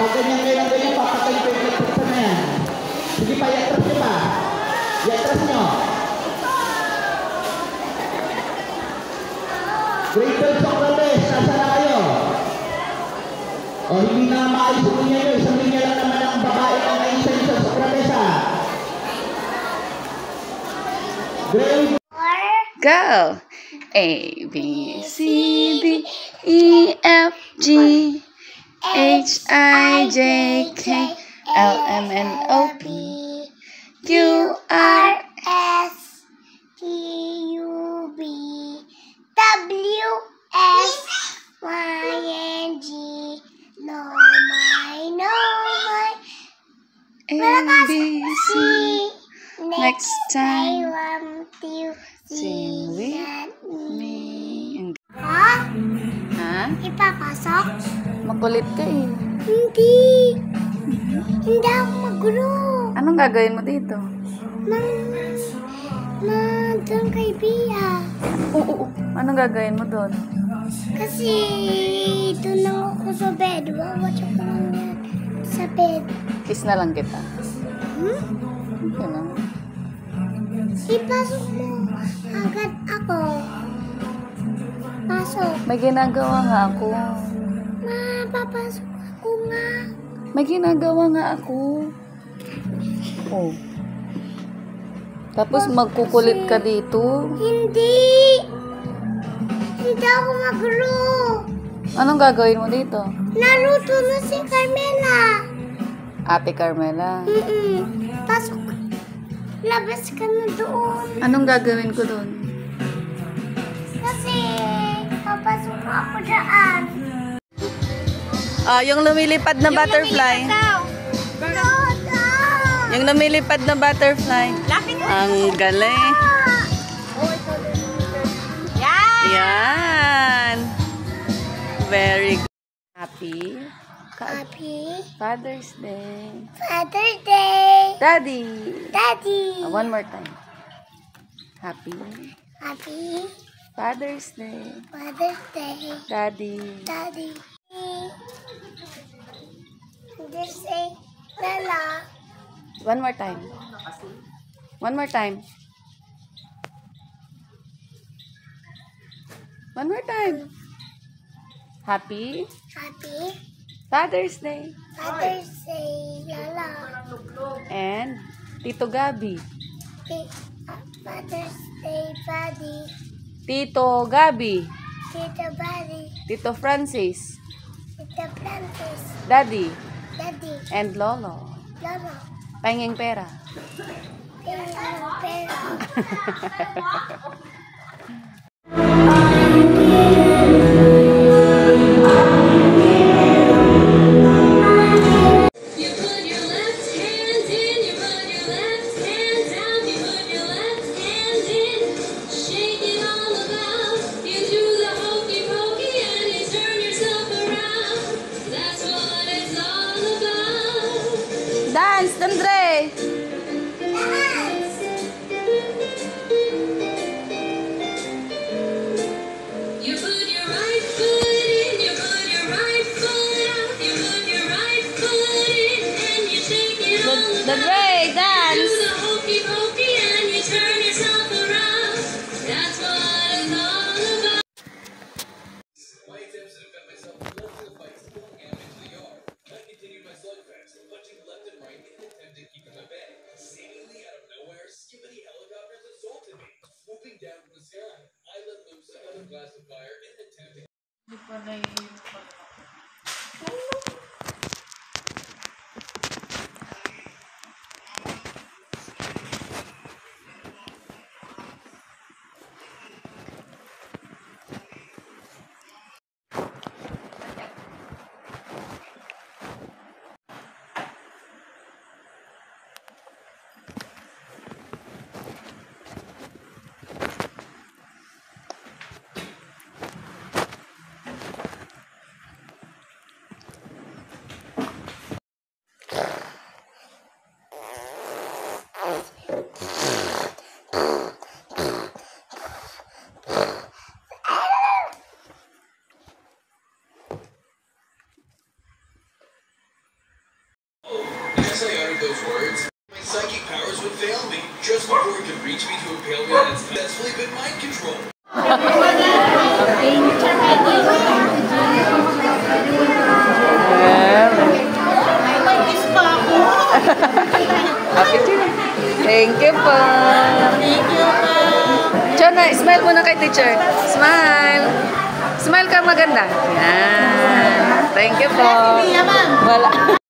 Pag ganyan, papatay ko yung electric na yan. Sige pa, i-atras nyo pa. I-atras nyo. Grade 12 Socrates, nasa na kayo? O hindi na maayos yung linya nyo. Isang linya lang naman ang babae na naisa nyo sa Socrates ha. Grade Go! A, B, C, D, E, F, G, H, I, J, K, L, M, N, O, P, Q, R, S, T, U, V, W, X, Y, and G. No, my. A, B, C. Next time, sing with me. Ha? Ha? Ipapasok? Makulit ka eh. Hindi. Hindi ako maguro. Anong gagawin mo dito? Doon kay Bia. Oo. Anong gagawin mo doon? Kasi doon lang ako sa bed. Watch ako lang yan. Sa bed. Kiss na lang kita. Okay lang. Ipasok mo agad ako. Pasok. May ginagawa nga ako. Papasok ako nga. May ginagawa nga ako. Oh. Tapos magkukulit ka dito. Hindi. Hindi ako magro. Anong gagawin mo dito? Naluto na si Carmela. Ate Carmela. Pasok. Labas ka na doon. Anong gagawin ko doon? Kasi papasok ako dyan. Yung lumilipad na butterfly. Yung lumilipad na butterfly. Ang galing. Yan. Very good. Happy Father's Day. Father's Day. Daddy. One more time. Happy Father's Day. Father's Day. Daddy. Just say Lala. One more time. One more time. Happy Father's Day. Father's Day, Lala. And Tito Gabi. Father's Day, Buddy. Tito Gabi. Tito Buddy. Tito Francis. Tito Francis. Daddy. And Lolo. Pahinging pera. Pera. Dance, Andre! You put your right foot in, you put your right foot out, you put your right foot in, and you shake it all The Dre, dance! do the hokey pokey and you turn yourself around. That's what it's all about. My attempts to defend myself led to the fights pulling him into the yard. I continued my slugfest, punching left and right in an attempt to keep him at bay. Seemingly out of nowhere, skibbity helicopters assaulted me, swooping down from the sky. I let loose another blast of fire in an attempt to those words, my psychic powers would fail me just before it could reach me to impale me on its successfully been mind control. Thank you po. Chona, smile muna kay teacher. Smile. Smile ka maganda. Yan. Thank you po. Wala.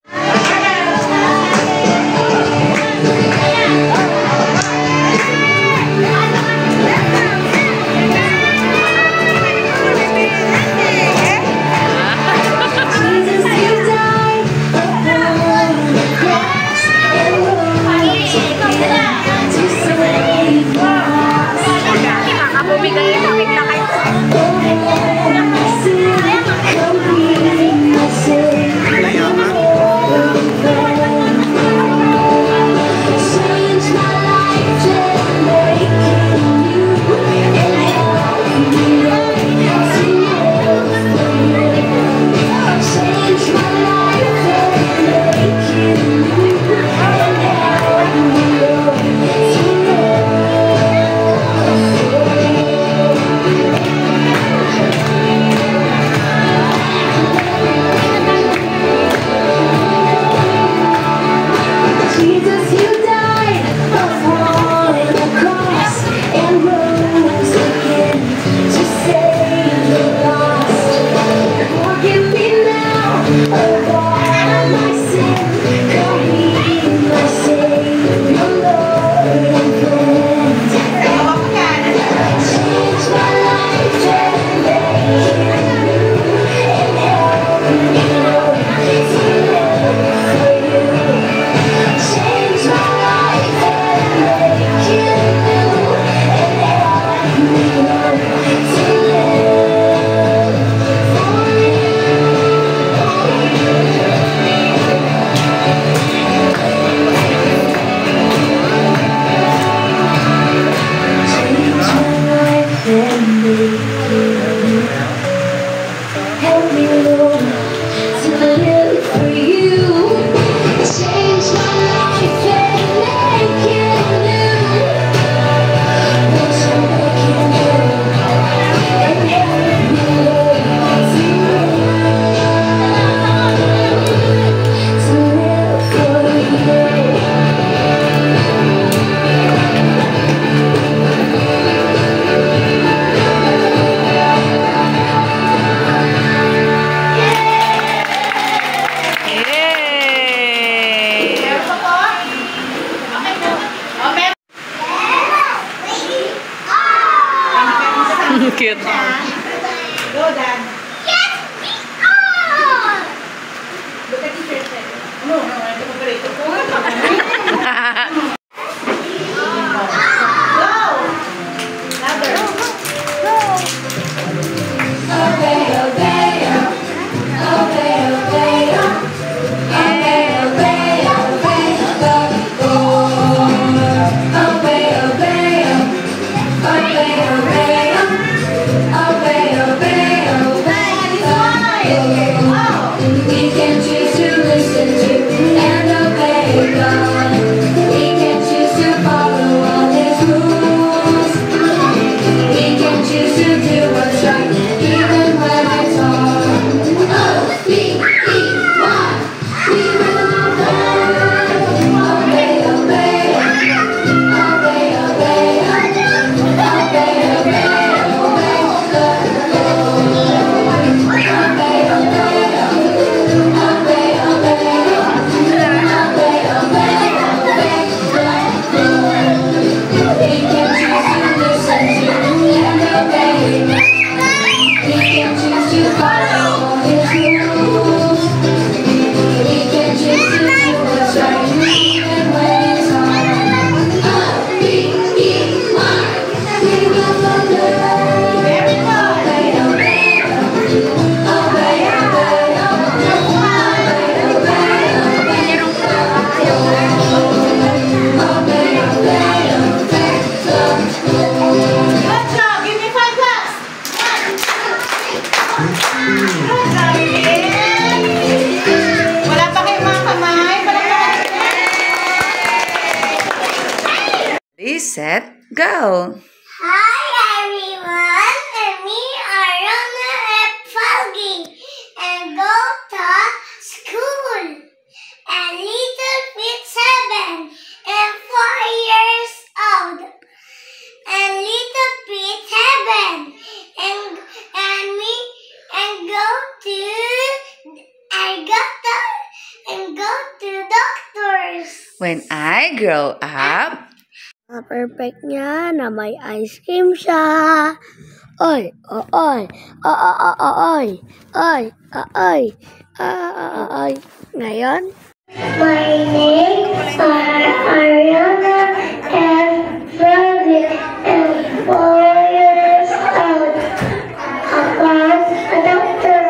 Cute. Go, Dad. Yes, we are! Look at the shirt. No, I don't operate. We can choose to listen to and obey God. We can set, go! Hi everyone, and me Arona F. Falgi, and go to school. And little Pete 7 and 4 years old. And little Pete 7 and me and go to doctors. When I grow up, Perfect niya na may ice cream siya. Oy, oy, oy, oy, oy, oy. Ngayon, my name is Ariana and Freddy and 4 years old. I'm a doctor.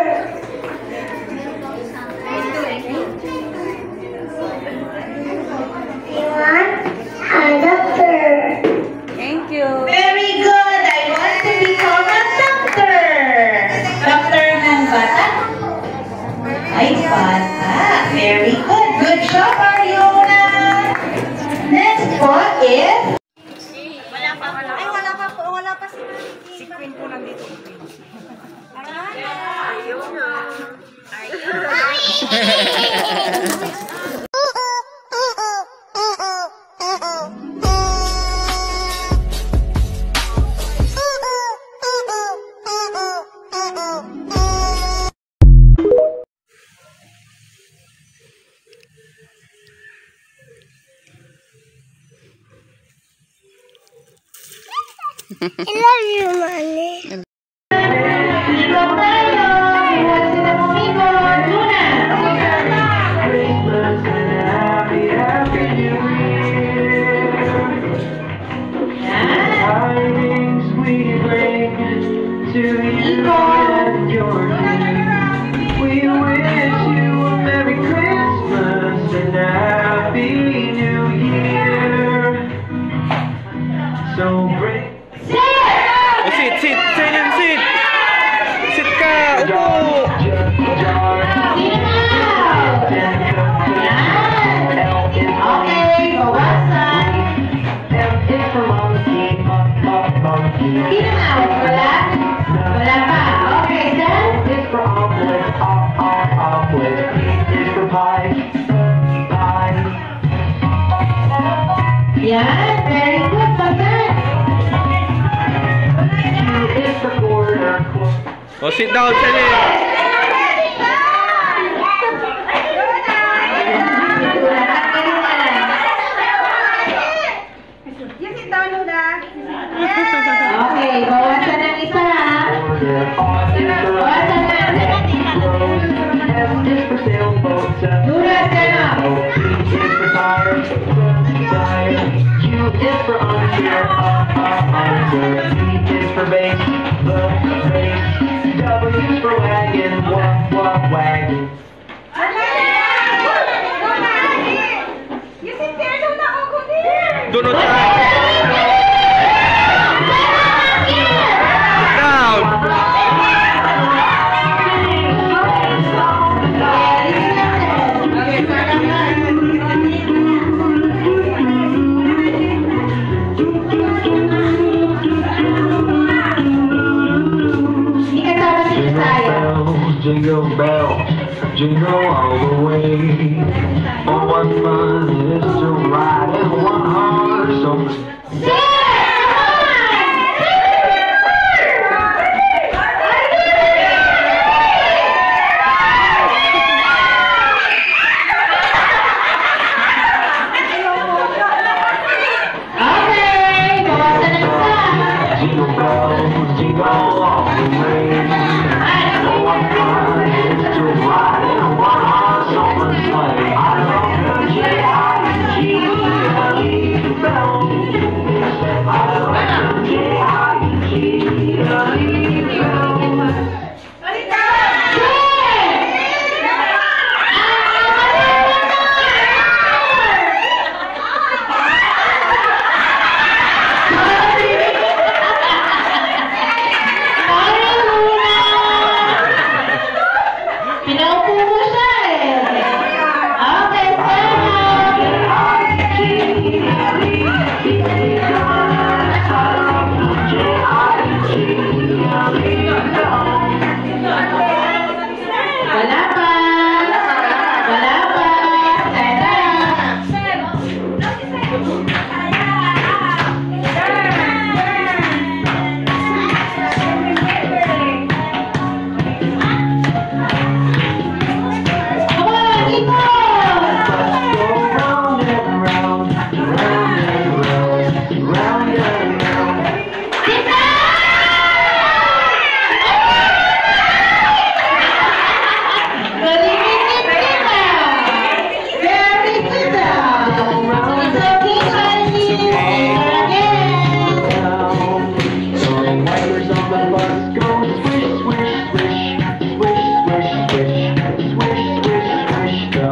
You want a doctor? thank you. Very good. I want to become a doctor. Doctor ng bata? Ay, bata. Very good. Good job, Ariona. Next po is... Wala pa si Queen po nandito. I love you, Mommy. Ikaw tayo. Ikaw, Luna. Sit ka! Upo! Okay, bawasan. Sino na? Wala? Wala pa. Okay, then. Yan, very good. Pagkat. Oh, sit down, Celine! Okay, bawasan ng isa. Bawasan ng Durat ka na. Do not try! Jingle bells, jingle all the way. Oh, what fun it is to ride in one horse open. Jingle bells, jingle all the way. Oh, what fun it is to ride in one horse open sleigh. I love the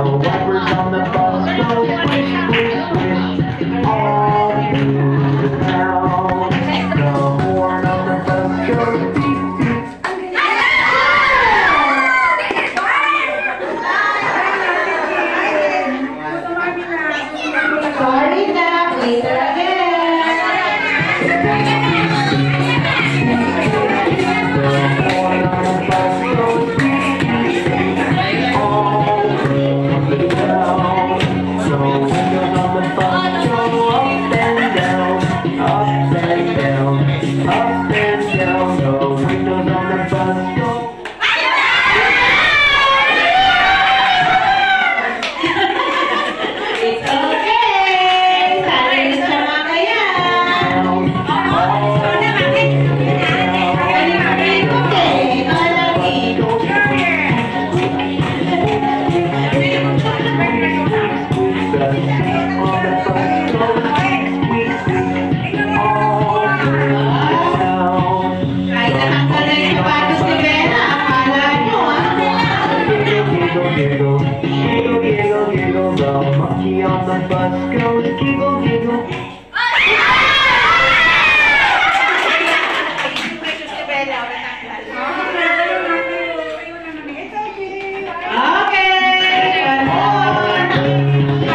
wipers on the bus go swish, swish, swish, all through the town. The horn on the bus goes beep, beep. Sorry na, later again. The horn on the bus goes beep, beep, beep, all through the town. The windows on the bus go up and down, up and down, up and down. The windows on the bus go. It's okay. Sabi sa mga yan. Kahit nakakala yung sapatos ni Bella, akala nyo, Giggle, giggle, giggle, giggle, the monkey on the bus goes giggle, giggle. Okay, one more.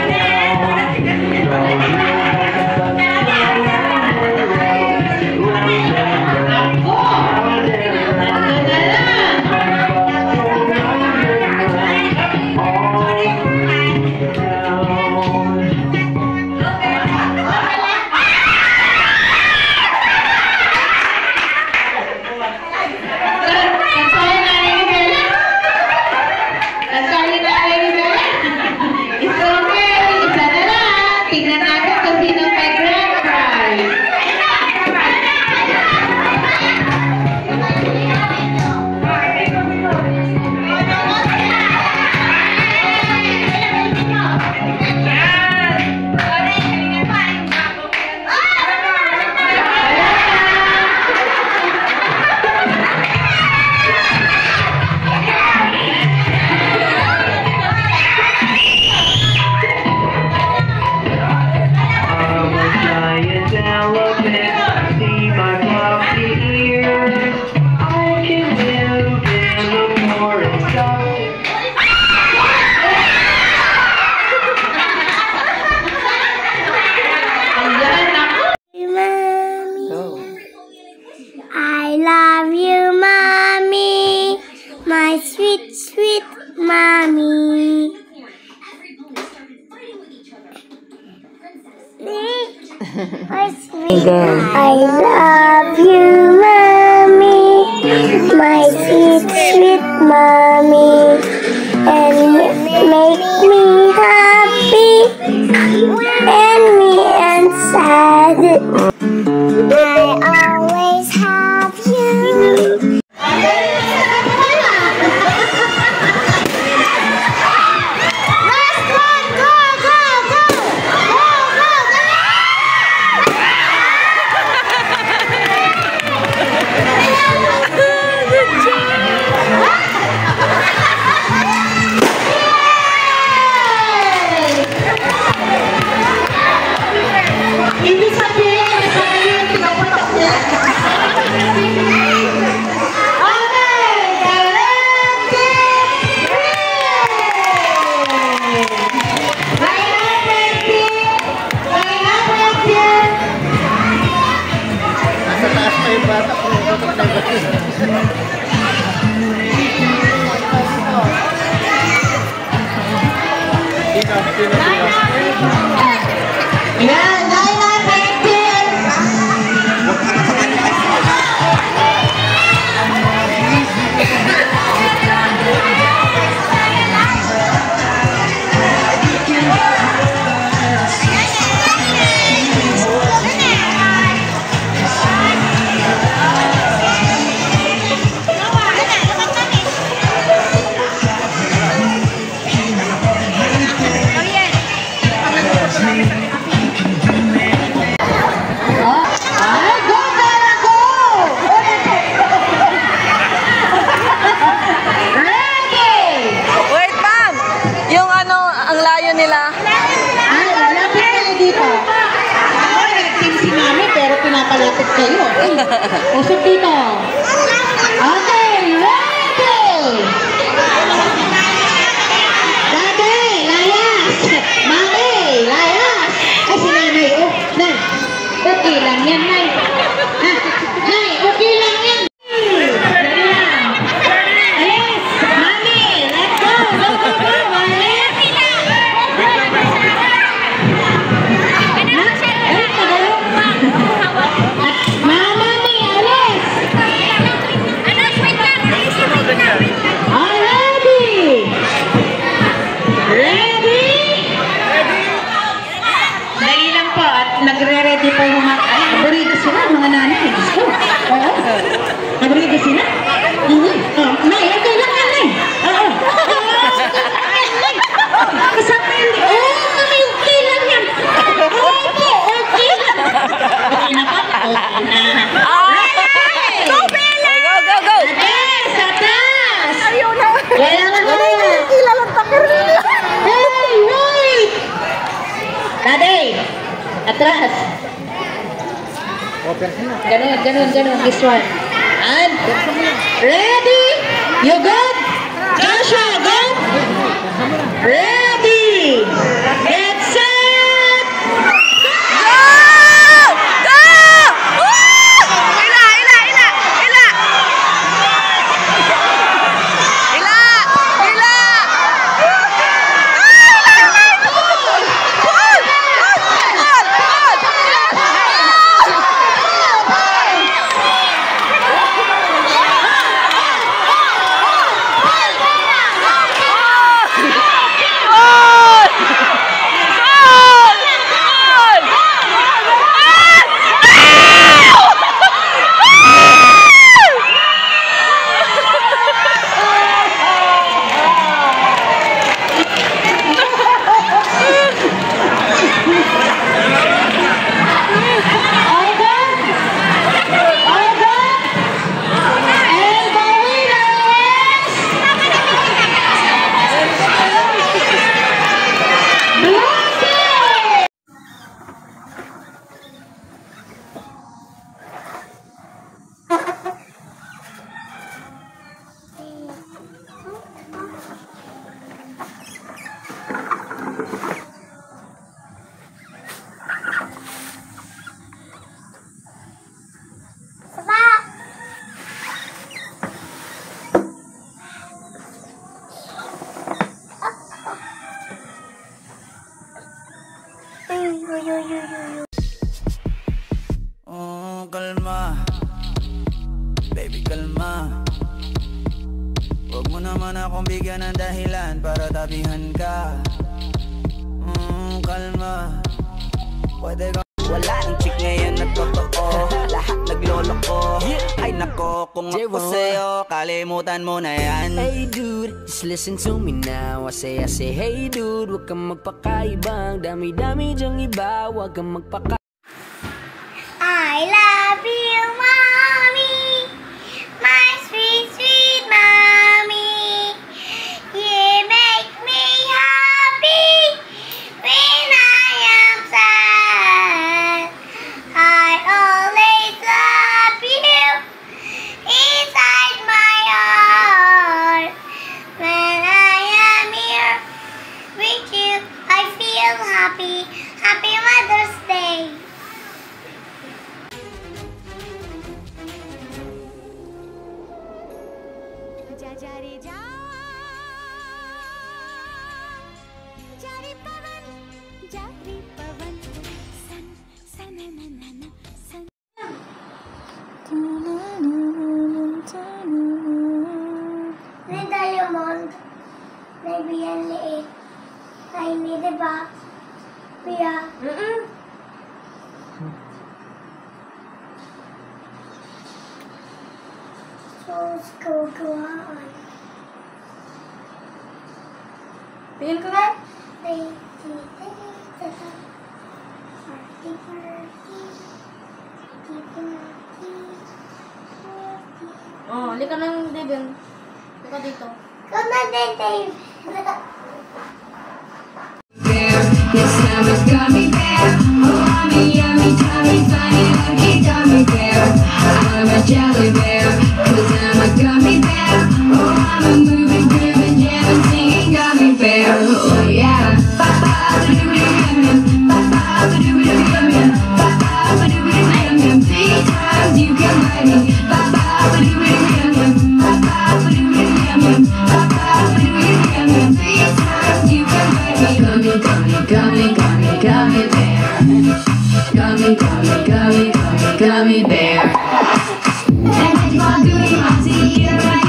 Ako, nandun na lang. Kasali na rin ni Bella? Kasali na rin ni Bella? It's okay, isa na lang. Tingnan natin kung sino may grand prize. I'm a giant elephant, see my floppy ears. I can live in the forest of Mommy, I love you, Mommy, my sweet, sweet Mommy. I love you, Mommy, my sweet, sweet Mommy, and make me happy and me and sad. I always have you. Last one, go, go, go, go, go, go. Ibig sabihin, masaya yung pinaputok niya. Okay, Nasa taas pa yung bata kung tutok na Yan, dahil na 15. Yung ano, ang layo nila. Ay, lapit kayo dito. Ako, nag-team si Mami, pero pinapalapit kayo. Usap dito. Okay, ready! Daddy, layas! Mami, layas! Ay, si Nanay, oh. Nay, okay lang yan, Nay. Ha? Nay, okay lang yan. Alis, Mami, let's go! Go, go, go, Mami! Mama ni Alice! Ready! Ready? Dali lang po at nagre-ready po yung mga aburido sila, mga nanay. Gusto. Oo. Aburido sila? Nay, okay lang yan, Nay. Oo. Kasama yun. Mami, okay lang yan. Opo, okay lang. Okay na po? Okay na. Go, Bella! Go, go, go! Atas! Atas! Ayaw na. Kaya na ko. Kilalang takir nila. Hey, wait! Daddy! Atras! Ganun. This one. And, ready? You good? Joshua, good? Ready! Get set! Go! Go! Woo! Ila! Kalma, baby kalma. Huwag mo naman akong bigyan ng dahilan para tabihan ka. Kalma, pwede ka. Wala nang chick ngayon na totoo, lahat naglolo ko. Ay nako, kung ako sa'yo, kalimutan mo na yan. Hey dude, just listen to me now. I say hey dude, huwag kang magpakaibang. Dami-dami dyang iba, huwag kang magpaka. I love you, mommy, my sweet, sweet mommy. You make me happy when I am sad. I always love you inside my heart. When I am here with you, I feel happy. Happy Mother's Day. May diamond. Maybe yan liit. Tiny, diba? Kuya? So, gawaan. Tingin ko nga. Oh, halika ng Devin. Halika dito. Come on then, Dave. Yes, I'm a gummy bear. Oh, I'm a yummy, tummy, funny, lucky gummy bear. I'm a jelly bear, 'cause I'm a gummy bear. Oh, I'm a moving, grooving, jamming, singing gummy bear. Oh, yeah. Ba-ba-ba-doo-ba-doo-yum-yum. Ba-ba-ba-doo-ba-doo-yum-yum. Ba-ba-ba-doo-ba-doo-yum-yum. 3 times you can bite me. Ba-ba-ba-doo-ba-doo-yum-yum. Ba-ba-ba-doo-ba-doo-yum-yum. Ba-ba-ba-doo-ba-doo-yum-yum. 3 times you can bite me. Gummy, gummy, gummy, gummy, gummy bear. Gummy, gummy, gummy, gummy, gummy bear. And then you're doing my tea, right?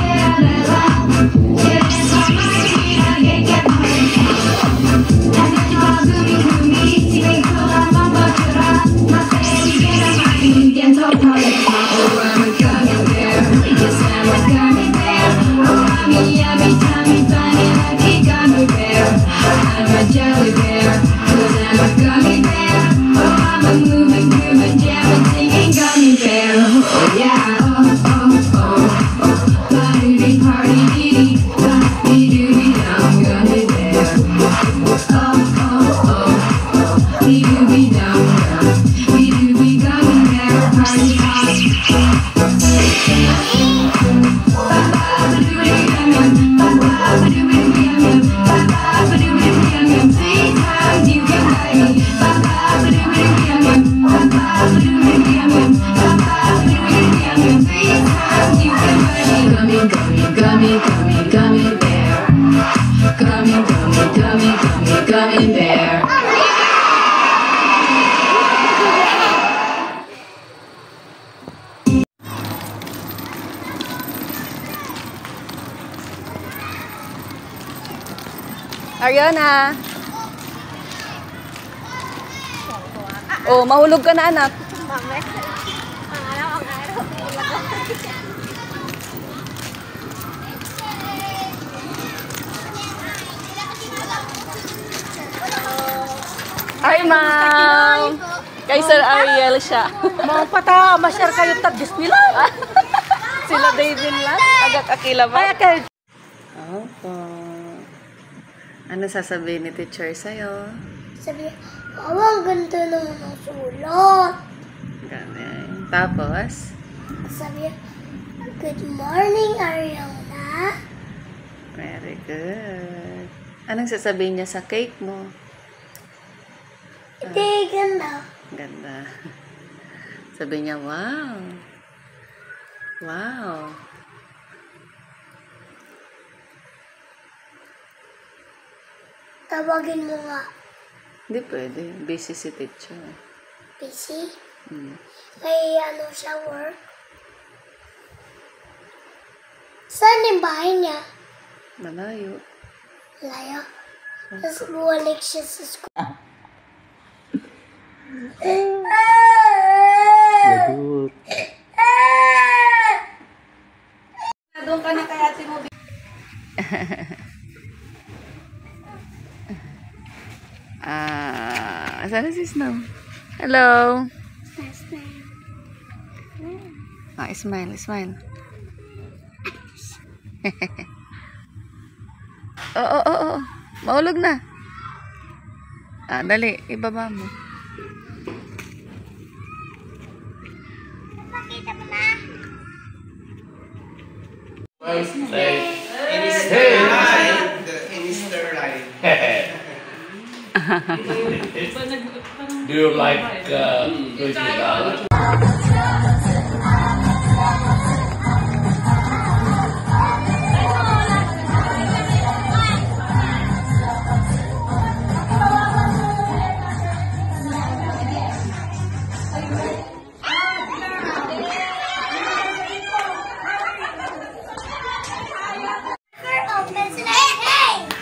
Jelly bear, 'cause I'm a gummy bear. Oh, I'm a moving, grooving, jamming, singing gummy bear. Oh yeah, oh oh oh oh, party party dee dee dum gummy bear. Oh oh oh oh, dee doo dum gummy bear, party hop. Gummy, gummy, gummy bear. Gummy, gummy, gummy, gummy, gummy bear. Ariana. Oh, mahulog ka na, anak. Hi, Ma'am. Kay Sir Ariel siya. Mga pata, masyar kayo tag Disneyland. Sila David lang. Agak akila ba? Ay, okay. Opo. Ano sasabihin ni teacher sa'yo? Sabi, ang ganda ng nasulat. Ganun. Tapos? Sabi, good morning, Ariana. Very good. Anong sasabihin niya sa cake mo? Hindi, ganda. Ganda. Sabi niya, wow. Wow. Tawagin mo nga. Hindi pwede. Busy si teacher. Busy? Hmm. May ano siya, work? Saan yung bahay niya? Malayo. Layo. Tapos bumalik siya sa school. Lagot. Doon ka na kay ate mo. Sana si Snow. Hello. Smile, smile. Oo. Maulog na. Dali. Ibaba mo. Do you like Luigi?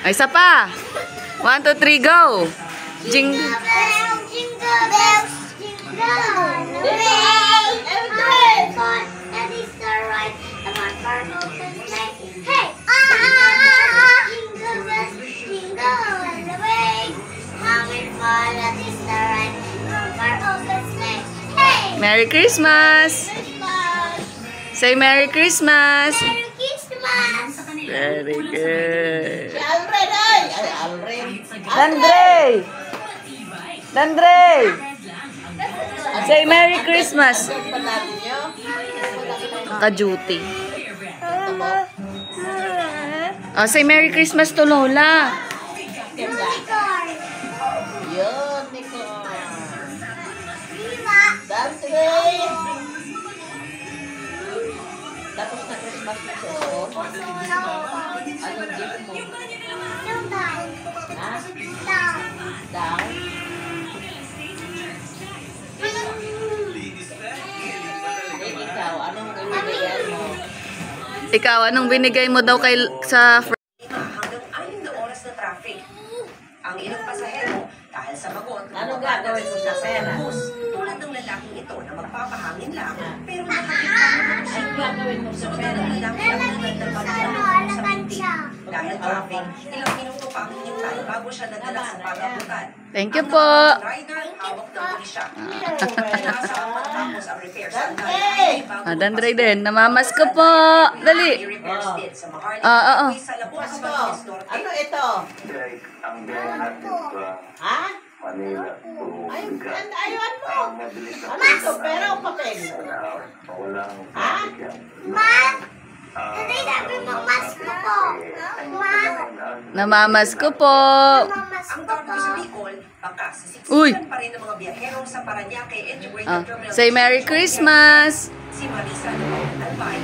Ay, isa pa. 1, 2, 3, go. Jingle. Jingle bells, jingle all the way. Having fun, that is the right. The marker opens sleigh. Hey! Jingle bells, jingle all the way. Having fun, that is the right. The marker opens sleigh. Hey! Merry Christmas. Say Merry Christmas. Merry Christmas! Very good. Alfred ay! Alfred! Andre! Dandre! Say Merry Christmas. Ka-duty. Oh, say Merry Christmas to Lola. Unicorn. That's it. Tapos na Christmas na season. Anong gift mo? Ha? Down. Ikaw, anong binigay mo? Ikaw, anong binigay mo daw kay sa Hanggang 6 na oras na traffic. Ang ilang pasahero, dahil sa bagot, Anong gagawin mo sa pera? tulad ng lalaking ito na magpapahangin lang, pero nakakita Anong gagawin mo sa pera? ng lalaki ang nagdadala sa binti. Dahil traffic, ilang minuto pa ang hinintay bago siya nadala sa pag-abutan. Thank you po. Rider, hawak ng pulisya. Inaasahan matapos ang repairs ng Ah, Dandre din. Namamas ko po. Dali. repairs din sa Maharlika. Oo. Sa Labuas, Ito. Batanes Norte. Ano ito? Ang biyahe natin sa Ha? Manila to Bigat. Ayun mo. Ang mabilis na Ano ito? Pera o papel? walang Ha? traffic yan. Hindi sabi mo, mas mo po. Namamas ko po. Mas Ang mo tawag po. sa Bicol, baka Uy. sisiksikan pa rin ng mga biyahero sa Parañaque Integrated Ah, Terminal. say Merry Christmas. Si Marisa Albay.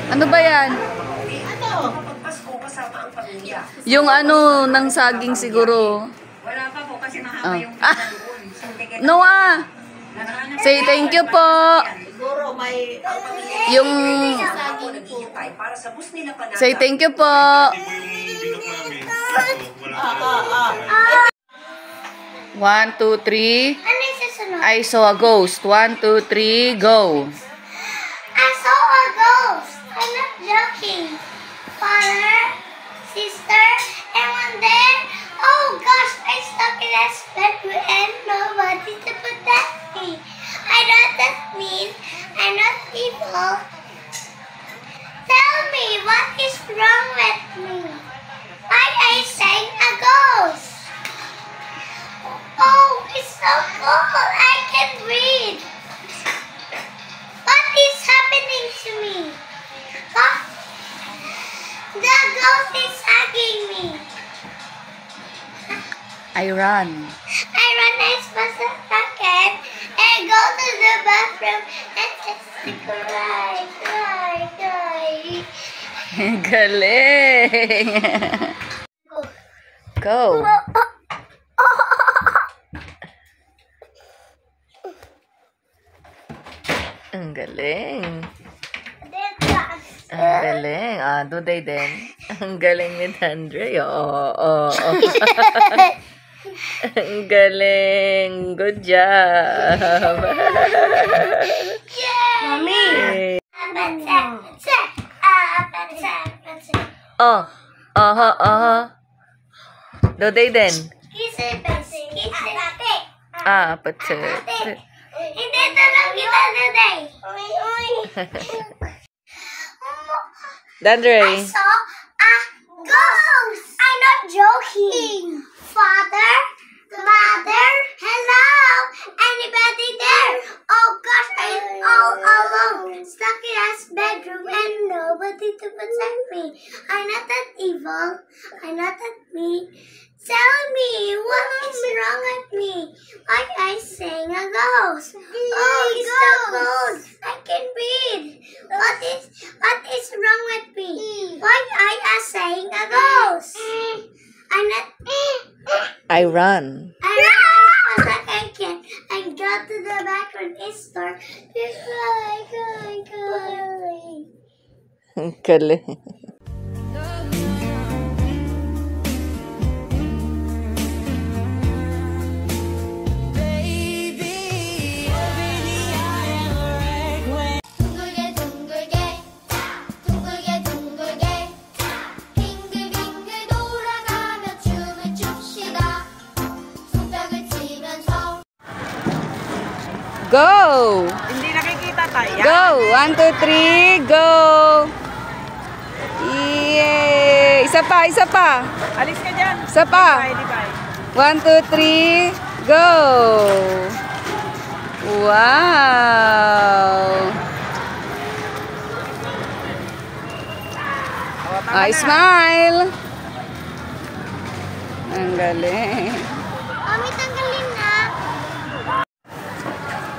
Ano ba yan? Ano? Kapagpasko kasama ang pamilya. Yung ano, ng saging siguro. Wala pa po kasi mahaba Ah. yung Ah. Noah! Say thank you po. Siguro may... Yung... Ako naghihintay para sa bus nila Panata. Say thank you po. 1, 2, 3. Ano yung susunod? I saw a ghost. 1, 2, 3, go. I saw a ghost. I'm not joking. Father, sister, and one day, oh gosh, I stuck in a bedroom and nobody to protect me. I know that mean I'm not evil. Tell me what is wrong with me? Why I sang a ghost? Oh, it's so cold. I can breathe. What is happening to me? Huh? The ghost is hugging me. I run. I run as fast as I can and go to the bathroom and just cry. Galing. Go. Ang galing. Ang galing. Ah, Duday din. Ang galing ni Dandre. Oo. Ang galing. Good job. Mommy. Oh. Duday din. Ah, patsit. Hindi tulong kita today. Dandre. I saw a ghost. I'm not joking. Father, mother, hello. Anybody there? Oh gosh, I'm all alone. Stuck in a bedroom and nobody to protect me. I'm not that evil. I'm not that mean. Tell me, what is wrong with me? Why I sang a ghost? Oh, it's so cold. I can breathe. What is wrong with me? Why I sang a ghost? I'm not. I run. I ran as fast as I can. I got to the bathroom store. Cry. Ang galing. 둥글게 둥글게 둥글게 둥글게 빙글빙글 돌아가며 춤을 춥시다 손뼉을 치면서 Go! Hindi nakikita tayo. Go! 1, 2, 3, go! Yay! Isa pa. Alis ka dyan. Isa pa. Bye. 1, 2, 3, go! Wow! Ay, smile! Ang galing. Mami, tanggalin na.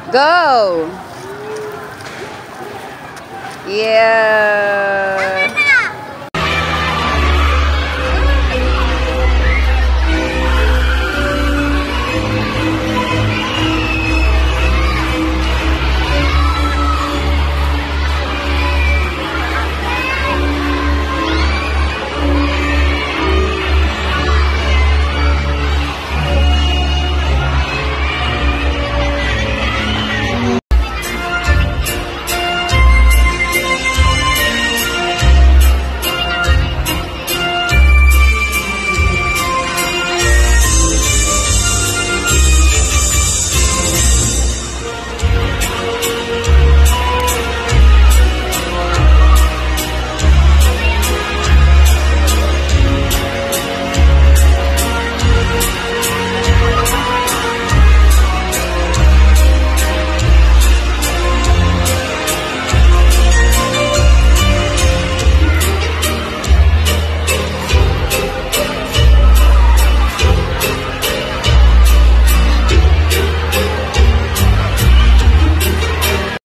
Go! Yeah!